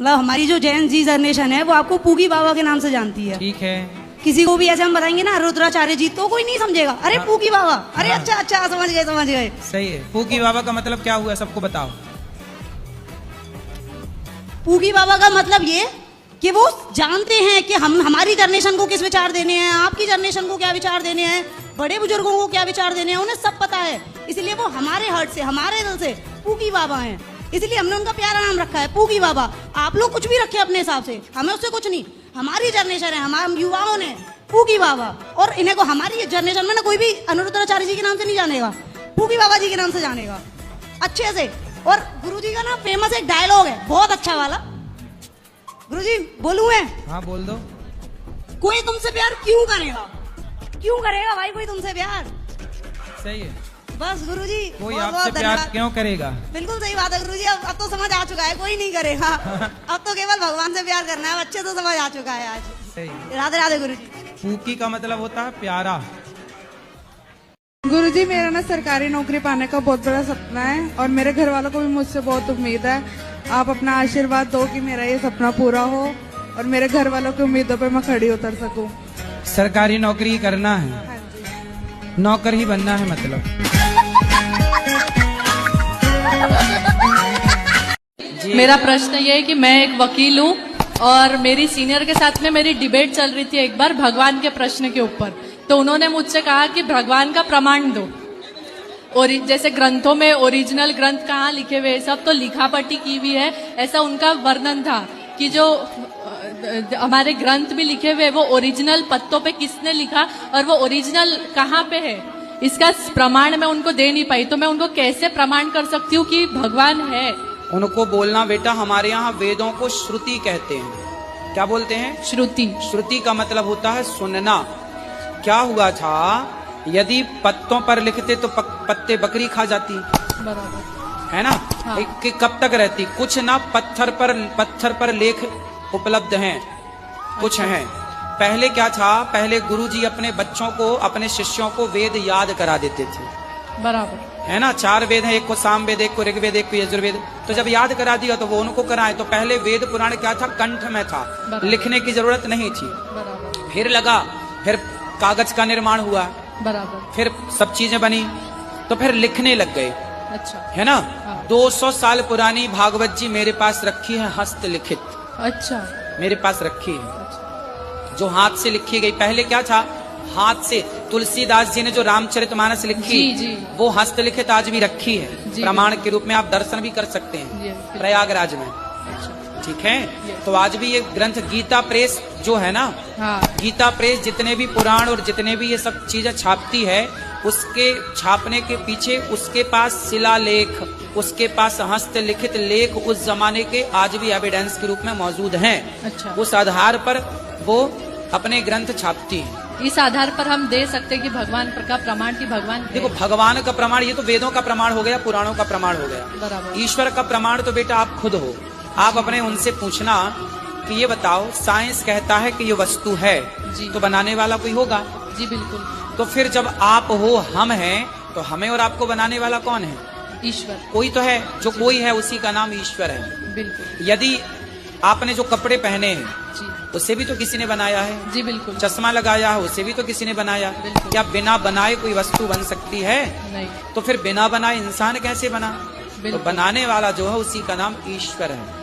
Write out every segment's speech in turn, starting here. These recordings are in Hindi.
मतलब हमारी जो जैन जी जनरेशन है वो आपको पूगी बाबा के नाम से जानती है। ठीक है। किसी को भी ऐसे हम बताएंगे ना रुद्राचार्य जी तो कोई नहीं समझेगा, अरे पूगी बाबा, अरे अच्छा अच्छा समझ गए समझ गए। सही है। पूगी बाबा का मतलब क्या हुआ सबको बताओ। पूगी बाबा का मतलब ये कि वो जानते हैं कि हम हमारी जनरेशन को किस विचार देने हैं, आपकी जनरेशन को क्या विचार देने हैं, बड़े बुजुर्गों को क्या विचार देने हैं, उन्हें सब पता है। इसलिए वो हमारे हर्ट से, हमारे दिल से पूगी बाबा हैं। इसलिए हमने उनका प्यारा नाम रखा है पूगी बाबा। आप लोग कुछ भी रखे अपने हिसाब से, हमें उससे कुछ नहीं। हमारी जनरेशन है, हमारे युवाओं ने पूगी बाबा, और इन्हें को हमारी जनरेशन में ना कोई भी अनुरुद्राचार्य जी के नाम से नहीं जानेगा, पूगी बाबा जी के नाम से जानेगा अच्छे से। और गुरुजी का ना फेमस एक डायलॉग है बहुत अच्छा वाला। गुरुजी बोलूं मैं? हाँ बोल दो। कोई तुमसे प्यार क्यों करेगा, क्यों करेगा भाई कोई तुमसे प्यार? सही है। बस गुरुजी कोई आपसे प्यार क्यों करेगा? बिल्कुल सही बात है गुरुजी। अब तो समझ आ चुका है, कोई नहीं करेगा। अब तो केवल भगवान से प्यार करना है, अच्छे तो समझ आ चुका है आज। सही। राधे राधे गुरुजी। पूकी का मतलब होता है प्यारा। गुरुजी मेरा ना सरकारी नौकरी पाने का बहुत बड़ा सपना है और मेरे घर वालों को भी मुझसे बहुत उम्मीद है। आप अपना आशीर्वाद दो कि मेरा ये सपना पूरा हो और मेरे घर वालों की उम्मीदों पे मैं खड़ी उतर सकूं। सरकारी नौकरी करना है? हाँ जी। नौकर ही बनना है मतलब। मेरा प्रश्न ये है कि मैं एक वकील हूँ और मेरी सीनियर के साथ में मेरी डिबेट चल रही थी एक बार भगवान के प्रश्न के ऊपर। तो उन्होंने मुझसे कहा कि भगवान का प्रमाण दो, और जैसे ग्रंथों में ओरिजिनल ग्रंथ कहाँ लिखे हुए सब तो लिखापटी की हुई है, ऐसा उनका वर्णन था कि जो हमारे ग्रंथ भी लिखे हुए वो ओरिजिनल पत्तों पे किसने लिखा और वो ओरिजिनल कहाँ पे है, इसका प्रमाण मैं उनको दे नहीं पाई। तो मैं उनको कैसे प्रमाण कर सकती हूँ कि भगवान है? उनको बोलना बेटा हमारे यहाँ वेदों को श्रुति कहते हैं। क्या बोलते हैं? श्रुति। श्रुति का मतलब होता है सुनना। क्या हुआ था, यदि पत्तों पर लिखते तो पत्ते बकरी खा जाती, बराबर है ना? हाँ। कि कब तक रहती? कुछ ना पत्थर पर लेख उपलब्ध हैं, कुछ हैं। पहले क्या था, पहले गुरुजी अपने बच्चों को, अपने शिष्यों को वेद याद करा देते थे, बराबर है ना? 4 वेद हैं, एक को सामवेद, एक को ऋग्वेद, एक को यजुर्वेद। तो जब याद करा दिया तो वो उनको कराए। तो पहले वेद पुराण क्या था, कंठ में था, लिखने की जरूरत नहीं थी। बराबर। फिर कागज का निर्माण हुआ, बराबर। फिर सब चीजें बनी, तो फिर लिखने लग गए, अच्छा, है ना? हाँ। 200 साल पुरानी भागवत जी मेरे पास रखी है हस्तलिखित। अच्छा, मेरे पास रखी है, जो हाथ से लिखी गई। पहले क्या था, हाथ से तुलसीदास जी ने जो रामचरितमानस लिखी, जी। वो हस्तलिखित आज भी रखी है, प्रमाण के रूप में आप दर्शन भी कर सकते हैं प्रयागराज में। ठीक है। तो आज भी ये ग्रंथ गीता प्रेस जो है ना, हाँ। गीता प्रेस जितने भी पुराण और जितने भी ये सब चीजें छापती है, उसके छापने के पीछे उसके पास शिलालेख, उसके पास हस्तलिखित लेख उस जमाने के आज भी एविडेंस के रूप में मौजूद हैं। अच्छा। उस आधार पर वो अपने ग्रंथ छापती है। इस आधार पर हम दे सकते हैं कि भगवान का प्रमाण की भगवान है। देखो भगवान का प्रमाण, ये तो वेदों का प्रमाण हो गया, पुराणों का प्रमाण हो गया। बराबर। ईश्वर का प्रमाण तो बेटा आप खुद हो। आप अपने उनसे पूछना कि ये बताओ, साइंस कहता है कि ये वस्तु है, तो बनाने वाला कोई होगा? जी बिल्कुल। तो फिर जब आप हो, हम हैं, तो हमें और आपको बनाने वाला कौन है? ईश्वर। कोई तो है, जो कोई है उसी का नाम ईश्वर है। बिल्कुल। यदि आपने जो कपड़े पहने हैं, जी, उसे भी तो किसी ने बनाया है। जी बिल्कुल। चश्मा लगाया है, उसे भी तो किसी ने बनाया। क्या बिना बनाए कोई वस्तु बन सकती है? नहीं। तो फिर बिना बनाए इंसान कैसे बना? तो बनाने वाला जो है उसी का नाम ईश्वर है।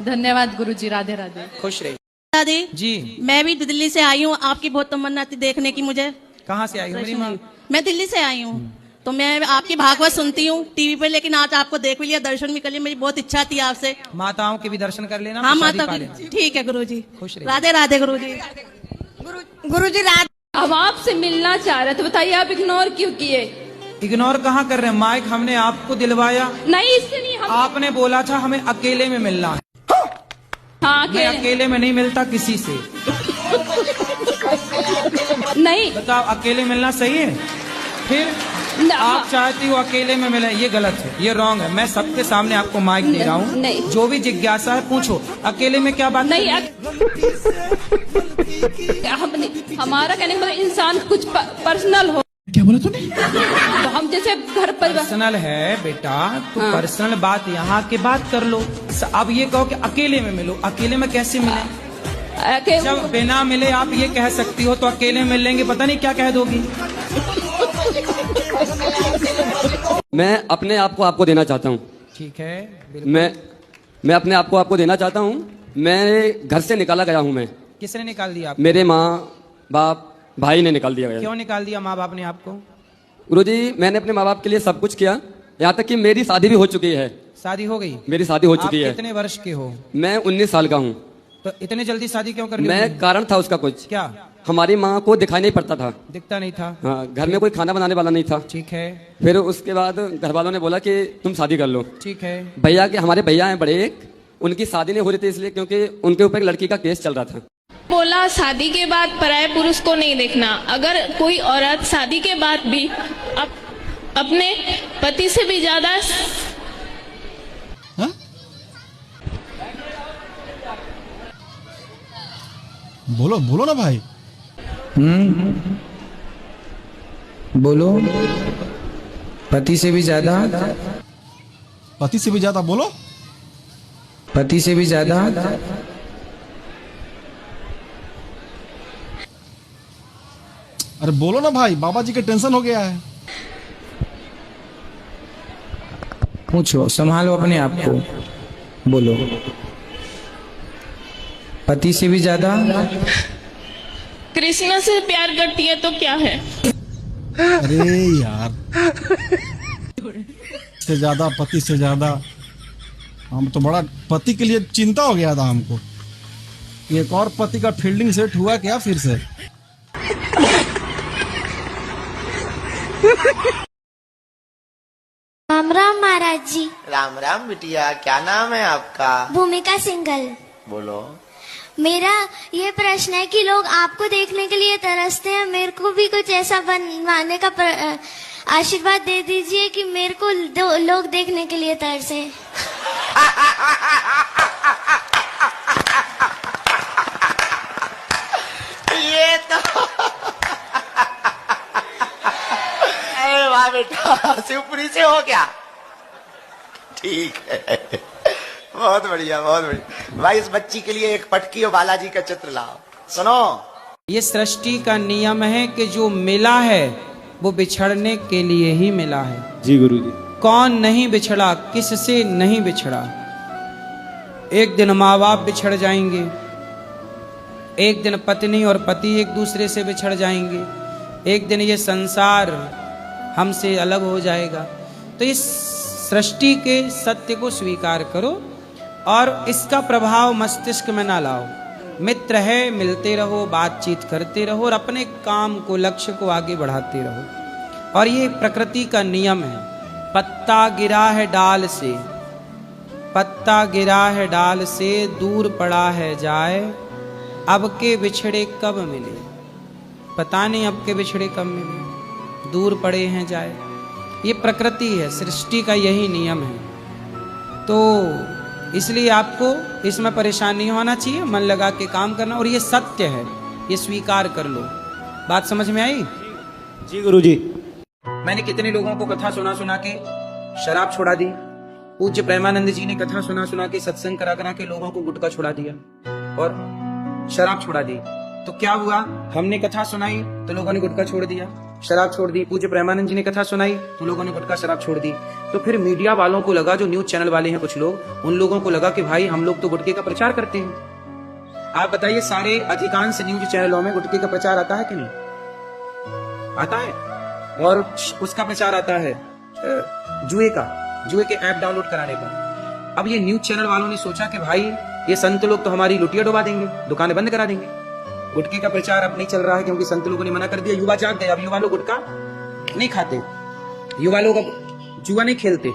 धन्यवाद गुरुजी। राधे राधे। खुश रहिए। दादी जी। मैं भी दिल्ली से आई हूँ, आपकी बहुत तमन्ना थी देखने की मुझे। कहाँ से आई हो मेरी माँ? मैं दिल्ली से आई हूँ, तो मैं आपकी भागवत सुनती हूँ टीवी पे, लेकिन आज आपको देख भी लिया, दर्शन भी कर लिया। मेरी बहुत इच्छा थी आपसे। माताओं के भी दर्शन कर लेना। हाँ प्रसादी माता पा की, लेना। ठीक है गुरुजी। खुश रहिए। राधे राधे गुरुजी। गुरुजी राधे। अब आपसे मिलना चाह रहे थे, बताइए आप इग्नोर क्यों किए? इग्नोर कहाँ कर रहे हैं? माइक हमने आपको दिलवाया, नहीं इससे नहीं, हम आपने बोला था हमें अकेले में मिलना है। हाँ मैं अकेले में नहीं मिलता किसी से। नहीं बताओ अकेले मिलना सही है? फिर आप चाहती हो अकेले में मिले, ये गलत है, ये रॉन्ग है। मैं सबके सामने आपको माइक दे रहा हूँ, नहीं। जो भी जिज्ञासा है पूछो। अकेले में क्या बात नहीं हमारा कहने का मतलब इंसान कुछ पर्सनल हो। क्या बोला तूने? तो हम जैसे घर परिवार पर्सनल है बेटा, तो पर्सनल बात यहाँ के बात कर लो। अब ये कहो कि अकेले में मिलो, अकेले में कैसे मिले? जब बिना मिले आप ये कह सकती हो तो अकेले मिल लेंगे, पता नहीं क्या कह दोगी। मैं अपने आप को आपको देना चाहता हूँ। ठीक है, बिल्कुल। मैं अपने आप को आपको देना चाहता हूँ। मैं घर से निकाला गया हूँ। मैं किसने निकाल दिया आपको? मेरे माँ बाप भाई ने निकाल दिया गया। क्यों निकाल दिया माँ बाप ने आपको? गुरुजी, मैंने अपने माँ बाप के लिए सब कुछ किया, यहाँ तक कि मेरी शादी भी हो चुकी है। शादी हो गई? मेरी शादी हो चुकी है। आप कितने वर्ष के हो? मैं 19 साल का हूँ। तो इतने जल्दी शादी क्यों कर ली? मैं कारण था उसका कुछ। क्या? हमारी माँ को दिखाई नहीं पड़ता था। दिखता नहीं था? हाँ, घर में कोई खाना बनाने वाला नहीं था। ठीक है। फिर उसके बाद घर वालों ने बोला कि तुम शादी कर लो। ठीक है। भैया के, हमारे भैया हैं बड़े एक, उनकी शादी नहीं हो रही थी इसलिए क्योंकि उनके ऊपर एक लड़की का केस चल रहा था। बोला शादी के बाद पराये पुरुष को नहीं देखना। अगर कोई औरत शादी के बाद भी अपने पति से भी ज्यादा हाँ? बोलो बोलो ना भाई। बोलो। पति से भी ज्यादा? पति से भी ज्यादा बोलो। पति से भी ज्यादा? अरे बोलो ना भाई, बाबा जी का टेंशन हो गया है। पूछो, संभालो अपने आप को, बोलो। पति से भी ज्यादा? कृष्णा से प्यार करती है तो क्या है? अरे यार, से ज्यादा, पति से ज्यादा। हम तो बड़ा पति के लिए चिंता हो गया था हमको। एक और पति का फील्डिंग सेट हुआ क्या फिर से? राम राम महाराज जी। राम राम बिटिया, क्या नाम है आपका? भूमिका सिंघल। बोलो। मेरा ये प्रश्न है कि लोग आपको देखने के लिए तरसते हैं, मेरे को भी कुछ ऐसा बनवाने का आशीर्वाद दे दीजिए कि मेरे को लोग देखने के लिए तरसे। ये तो अरे वाह बेटा, शिवपुरी से हो क्या? ठीक है, बहुत बढ़िया बहुत बढ़िया। भाई, इस बच्ची के लिए एक पटकी और बालाजी का चित्र लाओ। सुनो, ये सृष्टि का नियम है कि जो मिला है वो बिछड़ने के लिए ही मिला है। जी गुरुजी। कौन नहीं बिछड़ा, किससे नहीं बिछड़ा? एक दिन माँ बाप बिछड़ जाएंगे, एक दिन पत्नी और पति एक दूसरे से बिछड़ जाएंगे, एक दिन ये संसार हमसे अलग हो जाएगा। तो इस सृष्टि के सत्य को स्वीकार करो और इसका प्रभाव मस्तिष्क में ना लाओ। मित्र है, मिलते रहो, बातचीत करते रहो और अपने काम को, लक्ष्य को आगे बढ़ाते रहो। और ये प्रकृति का नियम है। पत्ता गिरा है डाल से, पत्ता गिरा है डाल से, दूर पड़ा है जाए, अब के बिछड़े कब मिले। पता नहीं अब के बिछड़े कब मिले, दूर पड़े हैं जाए। ये प्रकृति है, सृष्टि का यही नियम है। तो इसलिए आपको इसमें परेशान नहीं होना चाहिए, मन लगा के काम करना। और ये सत्य है, ये स्वीकार कर लो। बात समझ में आई? जी गुरुजी। मैंने कितने लोगों को कथा सुना के शराब छुड़ा दी। पूज्य प्रेमानंद जी ने कथा सुना के, सत्संग करा के लोगों को गुटखा छुड़ा दिया और शराब छुड़ा दी। तो क्या हुआ? हमने कथा सुनाई तो लोगों ने गुटखा छोड़ दिया, शराब छोड़ दी। पूज्य प्रेमानंद जी ने कथा सुनाई तो लोगों ने गुटखा शराब छोड़ दी। तो फिर मीडिया वालों को लगा, जो न्यूज चैनल वाले हैं कुछ लोग, उन लोगों को लगा कि भाई हम लोग तो गुटखे का प्रचार करते हैं। आप बताइए, सारे अधिकांश न्यूज चैनलों में गुटखे का प्रचार आता है कि नहीं आता है? और उसका प्रचार आता है जुए के ऐप डाउनलोड कराने पर। अब ये न्यूज चैनल वालों ने सोचा कि भाई ये संत लोग तो हमारी लुटिया डुबा देंगे, दुकानें बंद करा देंगे। गुटखे का प्रचार अब नहीं चल रहा है क्योंकि संत लोगों ने मना कर दिया। युवा जाग गए, अब युवा लोग गुटखा नहीं खाते, युवा लोग अब जुआ नहीं खेलते।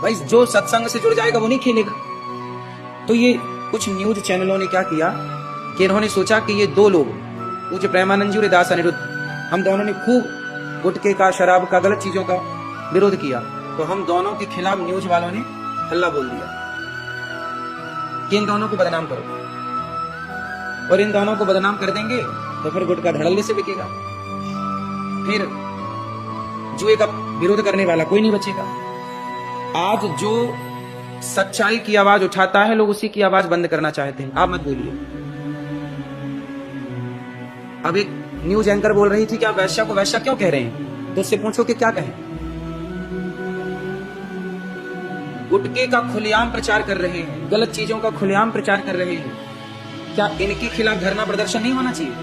भाई जो सत्संग से जुड़ जाएगा वो नहीं खेलेगा। तो ये कुछ न्यूज चैनलों ने क्या किया कि इन्होंने सोचा कि ये दो लोग, पूज्य प्रेमानंद जी और दास अनिरुद्ध, हम दोनों ने खूब गुटखे का, शराब का, गलत चीजों का विरोध किया। तो हम दोनों के खिलाफ न्यूज वालों ने हल्ला बोल दिया कि इन दोनों को बदनाम करो, और इन दोनों को बदनाम कर देंगे तो फिर गुटखा धड़ल्ले से बिकेगा। फिर जुए का विरोध करने वाला कोई नहीं बचेगा। आज जो सच्चाई की आवाज उठाता है, लोग उसी की आवाज बंद करना चाहते हैं। आप मत बोलिए। अब एक न्यूज एंकर बोल रही थी कि आप वैश्या को वैश्या क्यों कह रहे हैं, तो उससे पूछो कि क्या कहें। गुटके का खुलेआम प्रचार कर रहे हैं, गलत चीजों का खुलेआम प्रचार कर रहे हैं। क्या इनके खिलाफ धरना प्रदर्शन नहीं होना चाहिए?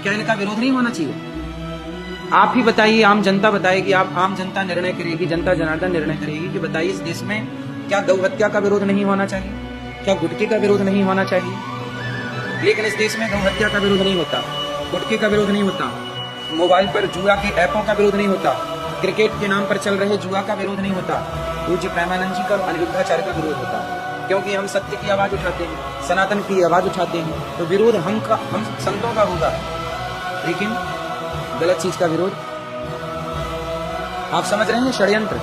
क्या इनका विरोध नहीं होना चाहिए? आप ही बताइए, आम जनता बताएगी, आप आम जनता निर्णय करेगी, जनता जनार्दन निर्णय करेगी कि बताइए इस देश में क्या गौ हत्या का विरोध नहीं होना चाहिए, क्या गुटके का विरोध नहीं होना चाहिए। लेकिन इस देश में गौ हत्या का विरोध नहीं होता, गुटके का विरोध नहीं होता, मोबाइल पर जुआ के ऐपों का विरोध नहीं होता, क्रिकेट के नाम पर चल रहे जुआ का विरोध नहीं होता, पूज्य प्रेमानंद जी का अनिरुद्धाचार्य का विरोध होता। क्योंकि हम सत्य की आवाज उठाते हैं, सनातन की आवाज उठाते हैं, तो विरोध हम संतों का होगा, लेकिन गलत चीज का विरोध। आप समझ रहे हैं षड्यंत्र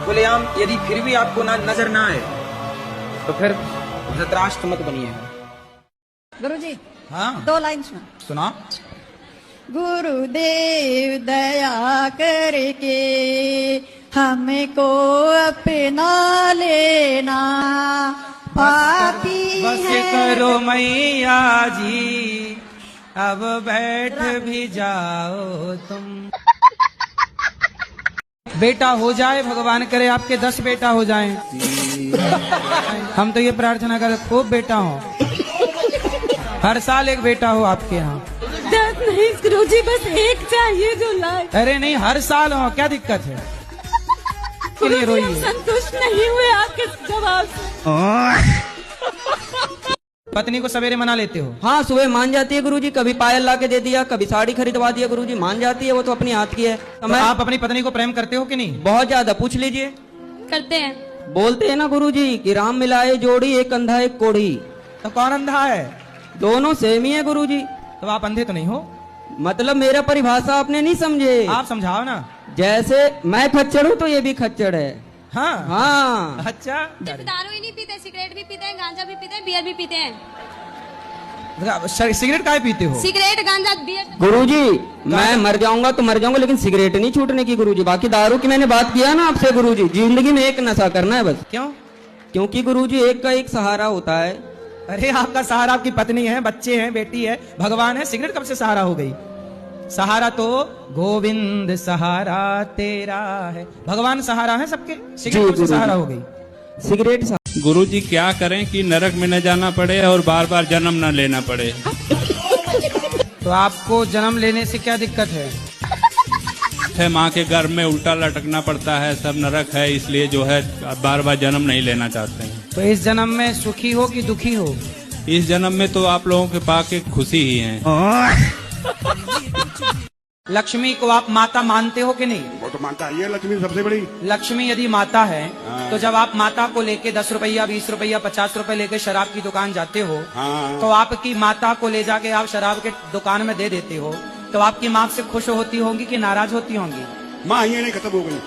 खुलेआम। यदि फिर भी आपको नजर ना आए तो फिर धृतराष्ट्र मत बनिएगा। गुरुजी हाँ 2 लाइन सुना। सुना। गुरुदेव दया करके हमको अपना लेना, पापी बस करो मैया जी, अब बैठ भी जाओ तुम। बेटा हो जाए, भगवान करे आपके 10 बेटा हो जाएं। हम तो ये प्रार्थना करें खूब बेटा हो, हर साल एक बेटा हो आपके यहाँ। 10 नहीं गुरुजी, बस 1 चाहिए जो लाए। अरे नहीं, हर साल हो, क्या दिक्कत है? के लिए रोइए। संतुष्ट नहीं हुए आपके जवाब से। पत्नी को सवेरे मना लेते हो? हाँ, सुबह मान जाती है गुरुजी, कभी पायल ला के दे दिया, कभी साड़ी खरीदवा दिया गुरुजी, मान जाती है, वो तो अपनी हाथ की है। तो आप अपनी पत्नी को प्रेम करते हो कि नहीं? बहुत ज्यादा, पूछ लीजिए। करते हैं। बोलते हैं ना गुरुजी कि राम मिलाए जोड़ी, एक अंधा एक कोढ़ी। तो कौन अंधा है? दोनों सेम ही है गुरुजी। तो आप अंधे तो नहीं हो? मतलब मेरा परिभाषा आपने नहीं समझे। आप समझाओ ना। जैसे मैं खच्चर हूँ तो ये भी खच्चर है। हाँ हाँ। अच्छा, दारू ही नहीं पीते, सिगरेट भी पीते हैं, गांजा भी पीते हैं, बियर भी पीते हैं। सिगरेट काहे पीते हो? सिगरेट, गांजा, बियर। गुरुजी मैं मर जाऊंगा तो मर जाऊंगा, लेकिन सिगरेट नहीं छूटने की गुरुजी। बाकी दारू की मैंने बात किया ना आपसे गुरुजी, जिंदगी में एक नशा करना है बस। क्यों? क्योंकि गुरुजी एक का एक सहारा होता है। अरे आपका सहारा आपकी पत्नी है, बच्चे हैं, बेटी है, भगवान है। सिगरेट कब से सहारा हो गई? सहारा तो गोविंद सहारा तेरा है, भगवान सहारा है सबके। सिगरेट कब से सहारा हो गई? सिगरेट गुरुजी क्या करें कि नरक में न जाना पड़े और बार बार जन्म न लेना पड़े। तो आपको जन्म लेने से क्या दिक्कत है? माँ के गर्भ में उल्टा लटकना पड़ता है, सब नरक है, इसलिए जो है बार बार जन्म नहीं लेना चाहते हैं। तो इस जन्म में सुखी हो कि दुखी हो? इस जन्म में तो आप लोगों के पाके खुशी ही है। लक्ष्मी को आप माता मानते हो कि नहीं? वो तो मानता है, लक्ष्मी सबसे बड़ी। लक्ष्मी यदि माता है तो जब आप माता को लेके 10 रुपया, 20 रुपया, 50 रुपए लेके शराब की दुकान जाते हो, तो आपकी माता को ले जाके आप शराब के दुकान में दे देते हो, तो आपकी माँ से खुश होती होंगी कि नाराज होती होंगी? माँ ये नहीं खत्म हो गई।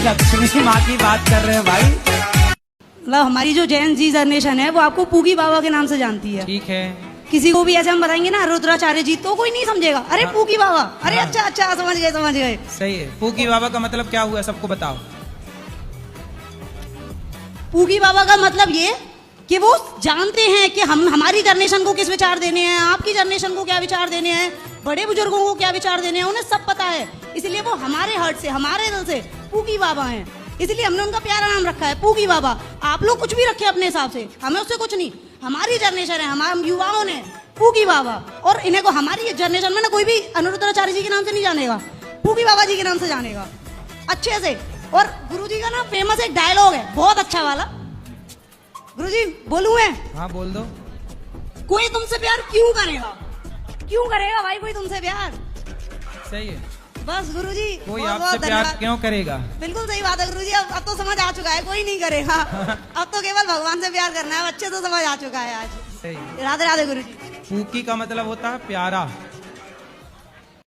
लक्ष्मी माँ की बात कर रहे हैं भाई। मतलब हमारी जो जैन जी जनरेशन है वो आपको पूगी बाबा के नाम से जानती है। ठीक है। किसी को भी ऐसे हम बताएंगे ना रुद्राचार्य जी, तो कोई नहीं समझेगा। अरे पूगी बाबा, अरे अच्छा अच्छा, समझ गए समझ गए। सही है। पूगी बाबा का मतलब क्या हुआ, सबको बताओ। पूगी बाबा का मतलब ये कि वो जानते हैं कि हम हमारी जनरेशन को किस विचार देने हैं, आपकी जनरेशन को क्या विचार देने हैं, बड़े बुजुर्गों को क्या विचार देने हैं, उन्हें सब पता है। इसलिए वो हमारे हर्ट से, हमारे दिल से पूगी बाबा हैं। इसलिए हमने उनका प्यारा नाम रखा है पूगी बाबा। आप लोग कुछ भी रखे अपने हिसाब से, हमें उससे कुछ नहीं। हमारी जनरेशन है, हमारे युवाओं ने पूगी बाबा, और इन्हें को हमारी जनरेशन में ना कोई भी अनिरुद्धाचार्य जी के नाम से नहीं जानेगा, पूगी बाबा जी के नाम से जानेगा अच्छे से। और गुरुजी का ना फेमस एक डायलॉग है बहुत अच्छा वाला। गुरुजी बोलूं मैं? हाँ बोल दो। कोई तुमसे प्यार क्यों करेगा? क्यों करेगा भाई कोई तुमसे प्यार? सही है। बस गुरुजी कोई आपसे प्यार क्यों करेगा? बिल्कुल सही बात है गुरुजी। अब तो समझ आ चुका है, कोई नहीं करेगा। अब तो केवल भगवान से प्यार करना है, अच्छे तो समझ आ चुका है आज। सही। राधे राधे गुरुजी। पूकी का मतलब होता है प्यारा।